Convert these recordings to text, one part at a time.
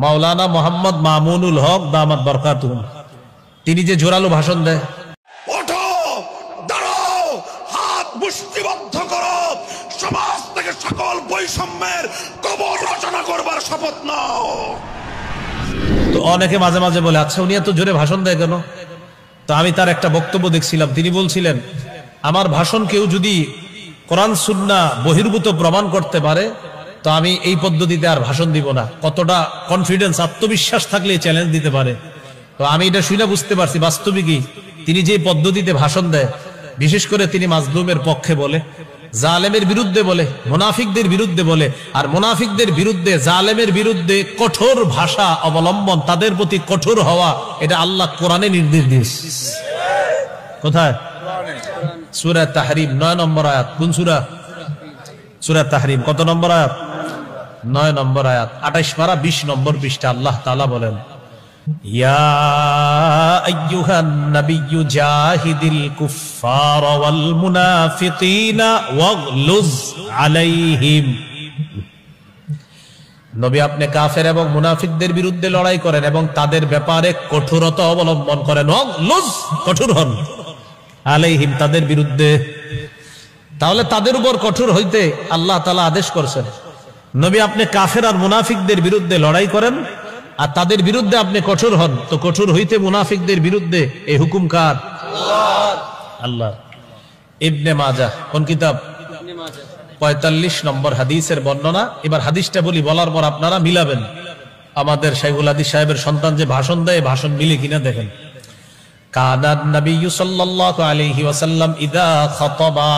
মাওলানা মোহাম্মদ মামুনুল হক দামাত বরকাতুহুম, তিনি যে জোরালো ভাষণ দেয়, ওঠো, দাঁড়াও, হাত মুষ্টিবদ্ধ করো, সমাজ থেকে সকল বৈষম্যের কবর রচনা করবার শপথ নাও। তো অনেকে মাঝে মাঝে বলে, আচ্ছা উনি এত জোরে ভাষণ দেয় কেন? তো আমি তার একটা বক্তব্য দেখছিলাম, তিনি বলছিলেন, আমার ভাষণ কেউ যদি কোরআন সুন্নাহ বহির্ভূত প্রমাণ করতে পারে তো আমি এই পদ্ধতিতে আর ভাষণ দিব না। কতটা কনফিডেন্স, আত্মবিশ্বাস থাকলে চ্যালেঞ্জ দিতে পারে। তো আমি এটা শুনে বুঝতে পারছি বাস্তবিকই তিনি যে পদ্ধতিতে ভাষণ দেয়, বিশেষ করে তিনি মাজলুমের পক্ষে বলে, জালেমের বিরুদ্ধে বলে, মুনাফিকদের বিরুদ্ধে বলে, আর মুনাফিকদের বিরুদ্ধে, জালেমের বিরুদ্ধে কঠোর ভাষা অবলম্বন, তাদের প্রতি কঠোর হওয়া, এটা আল্লাহ কোরআনে নির্দেশ দিয়েছে। কোথায়? সূরা তাহরিম 9 নম্বর আয়াত। কোন সূরা? সূরা তাহরিম কত নম্বর আয়াত? 9 নম্বর আয়াত, 28 পারা 20 নম্বর পৃষ্ঠা। আল্লাহ তাআলা বলেন, ইয়া আইয়ুহান নাবিয়্যু জাহিদিল কুফফারা ওয়াল মুনাফিকিনা ওয়াগলুজ আলাইহিম। নবী আপনি কাফের এবং মুনাফিকদের বিরুদ্ধে লড়াই করেন এবং তাদের ব্যাপারে কঠোরতা অবলম্বন করেন। ওয়াগলুজ, কঠোর হন, আলাইহিম, তাদের বিরুদ্ধে। তাহলে তাদের উপর কঠোর হইতে আল্লাহ তাআলা আদেশ করছেন। নবী আপনি কাফের আর মুনাফিকদের বিরুদ্ধে লড়াই করেন আর তাদের বিরুদ্ধে আপনি কঠোর হন। তো কঠোর হইতে মুনাফিকদের বিরুদ্ধে এই হুকুম কার? আল্লাহ। ইবনে মাজাহ, কোন কিতাব? 45 নম্বর হাদিসের বর্ণনা। এবার হাদিসটা বলি, বলার পর আপনারা মিলাবেন। আমাদের শাইখুল হাদিস সাহেবের সন্তান যে ভাষণ দেয়, ভাষণ মিলে কিনা দেখেন। কানান নবী সাল্লাল্লাহু আলাইহি ওয়াসাল্লাম ইযা খাতাবা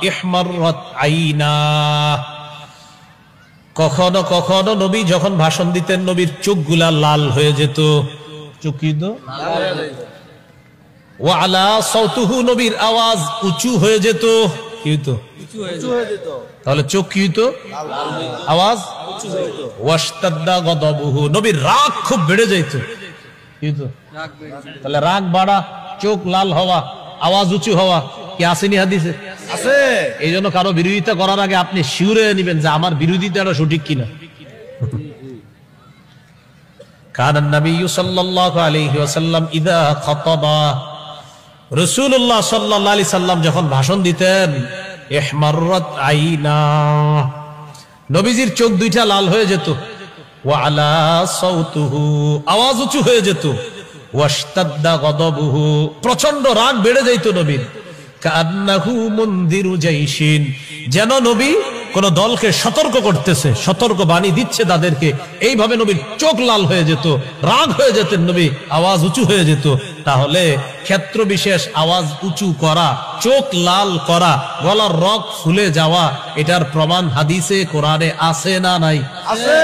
ইহমাররাত আইনা। কখনো কখনো নবী যখন ভাষণ দিতেন নবীর চোখগুলা লাল হয়ে যেত। চোখ কি তো লাল হয়ে যেত। ওয়া আলা সাউতুহু, নবীর আওয়াজ উঁচু হয়ে যেত। কি হইতো? উঁচু হয়ে যেত। তাহলে চোখ কি হইতো? লাল হয়ে যেত, আওয়াজ উঁচু হয়ে যেত। ওয়াশতাদ্দা গদাবুহু, নবীর রাগ খুব বেড়ে যেত। কি হইতো? রাগ বেড়ে যেত। তাহলে রাগ বাড়া, চোখ লাল হওয়া, আওয়াজ উঁচু হওয়া কি আসেনি হাদিসে? আছে। এই জন্য কারো বিরোধিতা করার আগে আপনি শিউরে নেবেন যে আমার বিরোধিতাটা সঠিক কিনা। কানান নবী সাল্লাল্লাহু আলাইহি ওয়াসাল্লাম ইযা খাতাবা, রাসূলুল্লাহ সাল্লাল্লাহু আলাইহি সাল্লাম যখন ভাষণ দিতেন, ইহমাররাত আইনা, নবীজির চোখ দুইটা লাল হয়ে যেত। ওয়া আলা সাউতুহু, আওয়াজ উঁচু হয়ে যেত। ওয়াশতাদ্দা গদাবুহু, প্রচন্ড রাগ বেড়ে যাইত নবীর। কান্নাহু মুনদিরু জাইশিন, যেন নবী কোন দলকে সতর্ক করতেছে, সতর্ক বাণী দিচ্ছে তাদেরকে। এইভাবে নবীর চোখ লাল হয়ে যেত, রাগ হয়ে যেতেন নবী, আওয়াজ উঁচু হয়ে যেত। তাহলে ক্ষেত্র বিশেষ আওয়াজ উঁচু করা, চোখ লাল করা, গলার রগ ফুলে যাওয়া, এটার প্রমাণ হাদিসে কোরআনে আছে না নাই? আছে।